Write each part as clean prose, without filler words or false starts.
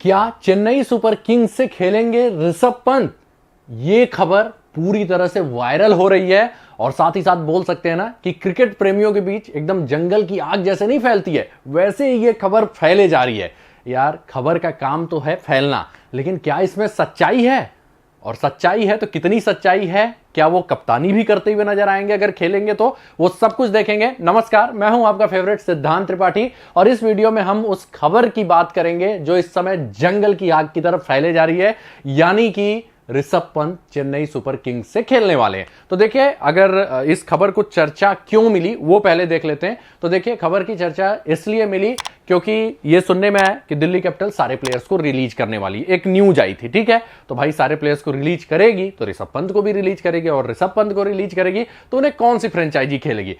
क्या Chennai super Kings से खेलेंगे ऋषभ पंत? ये खबर पूरी तरह से वायरल हो रही है और साथ ही साथ बोल सकते हैं ना कि क्रिकेट प्रेमियों के बीच एकदम जंगल की आग जैसे नहीं फैलती है, वैसे ही ये खबर फैले जा रही है। यार, खबर का काम तो है फैलना, लेकिन क्या इसमें सच्चाई है? और सच्चाई है तो कितनी सच्चाई है? क्या वो कप्तानी भी करते हुए नजर आएंगे अगर खेलेंगे तो? वो सब कुछ देखेंगे। नमस्कार, मैं हूं आपका फेवरेट सिद्धांत त्रिपाठी और इस वीडियो में हम उस खबर की बात करेंगे जो इस समय जंगल की आग की तरफ फैले जा रही है, यानी कि ऋषभ पंत चेन्नई सुपर किंग्स से खेलने वाले हैं। तो देखिए, अगर इस खबर को चर्चा क्यों मिली वो पहले देख लेते हैं। तो देखिए, खबर की चर्चा इसलिए मिली क्योंकि ये सुनने में आया कि दिल्ली कैपिटल सारे प्लेयर्स को रिलीज करने वाली, एक न्यूज आई थी। ठीक है, तो भाई सारे प्लेयर्स को रिलीज करेगी तो ऋषभ पंत को भी रिलीज करेगी, और ऋषभ पंत को रिलीज करेगी तो उन्हें कौन सी फ्रेंचाइजी खेलेगी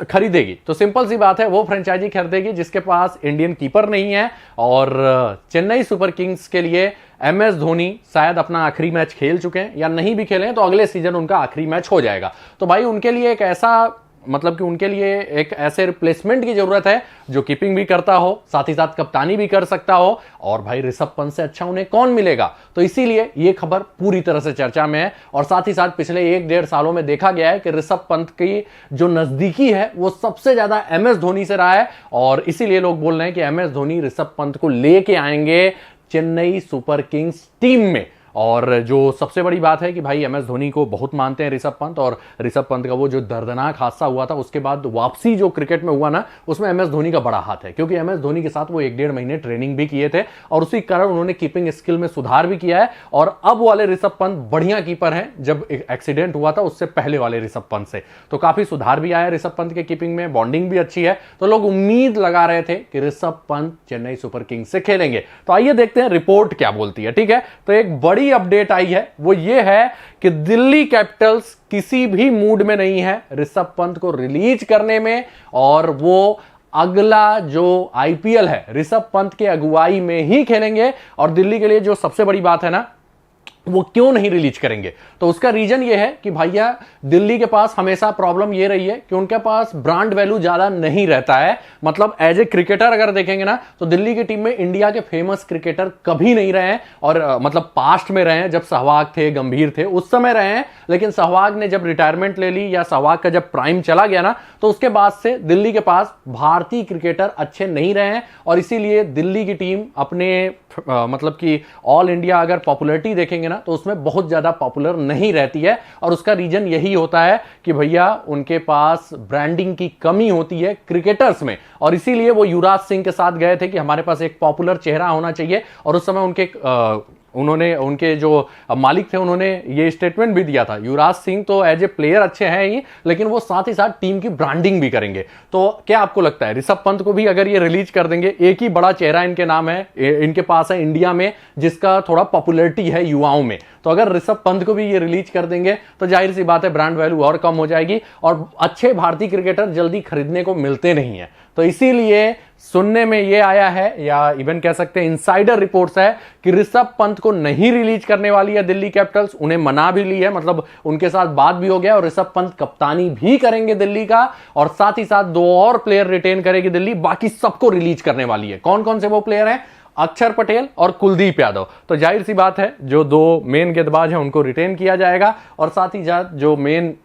खरीदेगी? तो सिंपल सी बात है, वो फ्रेंचाइजी खरीदेगी जिसके पास इंडियन कीपर नहीं है। और चेन्नई सुपर किंग्स के लिए MS धोनी शायद अपना आखिरी मैच खेल चुके हैं, या नहीं भी खेले तो अगले सीजन उनका आखिरी मैच हो जाएगा। तो भाई उनके लिए एक ऐसा उनके लिए एक ऐसे रिप्लेसमेंट की जरूरत है जो कीपिंग भी करता हो, साथ ही साथ कप्तानी भी कर सकता हो। और भाई ऋषभ पंत से अच्छा उन्हें कौन मिलेगा? तो इसीलिए यह खबर पूरी तरह से चर्चा में है। और साथ ही साथ पिछले 1-1.5 सालों में देखा गया है कि ऋषभ पंत की जो नजदीकी है वो सबसे ज्यादा MS धोनी से रहा है, और इसीलिए लोग बोल रहे हैं कि MS धोनी ऋषभ पंत को लेके आएंगे चेन्नई सुपर किंग्स टीम में। और जो सबसे बड़ी बात है कि भाई MS धोनी को बहुत मानते हैं ऋषभ पंत, और ऋषभ पंत का वो जो दर्दनाक हादसा हुआ था उसके बाद वापसी जो क्रिकेट में हुआ ना, उसमें MS धोनी का बड़ा हाथ है, क्योंकि MS धोनी के साथ वो 1-1.5 महीने ट्रेनिंग भी किए थे और उसी कारण उन्होंने कीपिंग स्किल में सुधार भी किया है। और अब वाले ऋषभ पंत बढ़िया कीपर हैं, जब एक्सीडेंट हुआ था उससे पहले वाले ऋषभ पंत से तो काफी सुधार भी आया ऋषभ पंत के कीपिंग में, बॉन्डिंग भी अच्छी है। तो लोग उम्मीद लगा रहे थे कि ऋषभ पंत चेन्नई सुपर किंग्स से खेलेंगे। तो आइए देखते हैं रिपोर्ट क्या बोलती है। ठीक है, तो एक बड़ी अपडेट आई है, वो ये है कि दिल्ली कैपिटल्स किसी भी मूड में नहीं है ऋषभ पंत को रिलीज करने में, और वो अगला जो IPL है ऋषभ पंत के अगुवाई में ही खेलेंगे। और दिल्ली के लिए जो सबसे बड़ी बात है ना, वो क्यों नहीं रिलीज करेंगे, तो उसका रीजन ये है कि भैया दिल्ली के पास हमेशा प्रॉब्लम ये रही है कि उनके पास ब्रांड वैल्यू ज्यादा नहीं रहता है। मतलब एज ए क्रिकेटर अगर देखेंगे ना, तो दिल्ली की टीम में इंडिया के फेमस क्रिकेटर कभी नहीं रहे हैं, और मतलब पास्ट में रहे हैं, जब सहवाग थे, गंभीर थे, उस समय रहे हैं। लेकिन सहवाग ने जब रिटायरमेंट ले ली या सहवाग का जब प्राइम चला गया ना, तो उसके बाद से दिल्ली के पास भारतीय क्रिकेटर अच्छे नहीं रहे हैं। और इसीलिए दिल्ली की टीम अपने मतलब कि ऑल इंडिया अगर पॉपुलैरिटी देखेंगे ना, तो उसमें बहुत ज्यादा पॉपुलर नहीं रहती है। और उसका रीजन यही होता है कि भैया उनके पास ब्रांडिंग की कमी होती है क्रिकेटर्स में। और इसीलिए वो युवराज सिंह के साथ गए थे कि हमारे पास एक पॉपुलर चेहरा होना चाहिए। और उस समय उनके जो मालिक थे उन्होंने ये स्टेटमेंट भी दिया था, युवराज सिंह तो एज ए प्लेयर अच्छे हैं ही, लेकिन वो साथ ही साथ टीम की ब्रांडिंग भी करेंगे। तो क्या आपको लगता है ऋषभ पंत को भी अगर ये रिलीज कर देंगे? एक ही बड़ा चेहरा इनके नाम है, इनके पास है इंडिया में, जिसका थोड़ा पॉपुलैरिटी है युवाओं में। तो अगर ऋषभ पंत को भी ये रिलीज कर देंगे तो जाहिर सी बात है ब्रांड वैल्यू और कम हो जाएगी, और अच्छे भारतीय क्रिकेटर जल्दी खरीदने को मिलते नहीं है। तो इसीलिए सुनने में ये आया है, या इवन कह सकते हैं इनसाइडर रिपोर्ट्स है, कि ऋषभ पंत को नहीं रिलीज करने वाली है दिल्ली कैपिटल्स। उन्हें मना भी ली है, मतलब उनके साथ बात भी हो गया, और ऋषभ पंत कप्तानी भी करेंगे दिल्ली का, और साथ ही साथ 2 और प्लेयर रिटेन करेगी दिल्ली, बाकी सबको रिलीज करने वाली है। कौन कौन से वो प्लेयर हैं? अक्षर पटेल और कुलदीप यादव। तो जाहिर सी बात है जो 2 मेन गेंदबाज हैं उनको रिटेन किया जाएगा, और साथ ही साथ जो मेन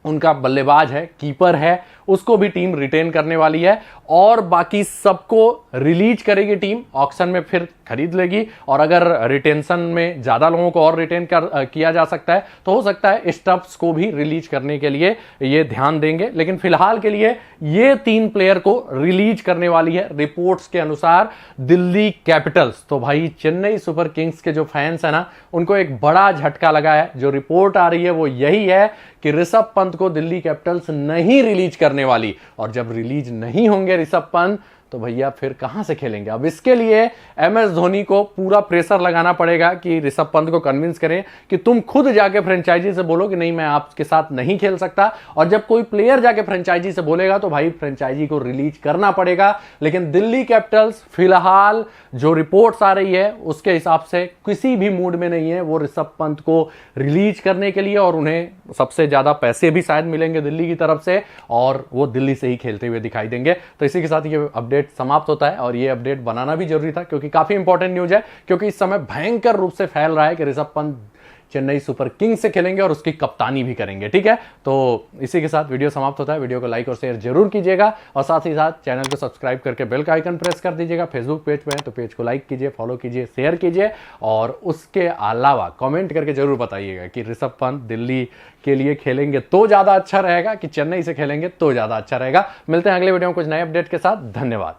उनका बल्लेबाज है, कीपर है, उसको भी टीम रिटेन करने वाली है। और बाकी सबको रिलीज करेगी टीम, ऑक्शन में फिर खरीद लेगी। और अगर रिटेंशन में ज्यादा लोगों को और रिटेन किया जा सकता है तो हो सकता है स्टफ्स को भी रिलीज करने के लिए ये ध्यान देंगे। लेकिन फिलहाल के लिए ये 3 प्लेयर को रिलीज करने वाली है रिपोर्ट्स के अनुसार दिल्ली कैपिटल्स। तो भाई चेन्नई सुपर किंग्स के जो फैंस है ना, उनको एक बड़ा झटका लगा है। जो रिपोर्ट आ रही है वो यही है कि ऋषभ पंत को दिल्ली कैपिटल्स नहीं रिलीज करने वाली, और जब रिलीज नहीं होंगे ऋषभ पंत तो भैया फिर कहां से खेलेंगे? अब इसके लिए MS धोनी को पूरा प्रेशर लगाना पड़ेगा कि ऋषभ पंत को कन्विंस करें कि तुम खुद जाके फ्रेंचाइजी से बोलो कि नहीं, मैं आपके साथ नहीं खेल सकता। और जब कोई प्लेयर जाके फ्रेंचाइजी से बोलेगा तो भाई फ्रेंचाइजी को रिलीज करना पड़ेगा। लेकिन दिल्ली कैपिटल्स फिलहाल जो रिपोर्ट्स आ रही है उसके हिसाब से किसी भी मूड में नहीं है वो ऋषभ पंत को रिलीज करने के लिए, और उन्हें सबसे ज्यादा पैसे भी शायद मिलेंगे दिल्ली की तरफ से, और वो दिल्ली से ही खेलते हुए दिखाई देंगे। तो इसी के साथ ये अपडेट अपडेट समाप्त होता है और ये अपडेट बनाना भी जरूरी था क्योंकि काफी इंपॉर्टेंट न्यूज है, क्योंकि इस समय भयंकर रूप से फैल रहा है कि ऋषभ पंत चेन्नई सुपर किंग्स से खेलेंगे और उसकी कप्तानी भी करेंगे। ठीक है, तो इसी के साथ वीडियो समाप्त होता है। वीडियो को लाइक और शेयर जरूर कीजिएगा और साथ ही साथ चैनल को सब्सक्राइब करके बेल का आइकन प्रेस कर दीजिएगा। फेसबुक पेज पे है तो पेज को लाइक कीजिए, फॉलो कीजिए, शेयर कीजिए और उसके अलावा कमेंट करके जरूर बताइएगा कि ऋषभ पंत दिल्ली के लिए खेलेंगे तो ज्यादा अच्छा रहेगा कि चेन्नई से खेलेंगे तो ज्यादा अच्छा रहेगा। मिलते हैं अगले वीडियो में कुछ नए अपडेट के साथ। धन्यवाद।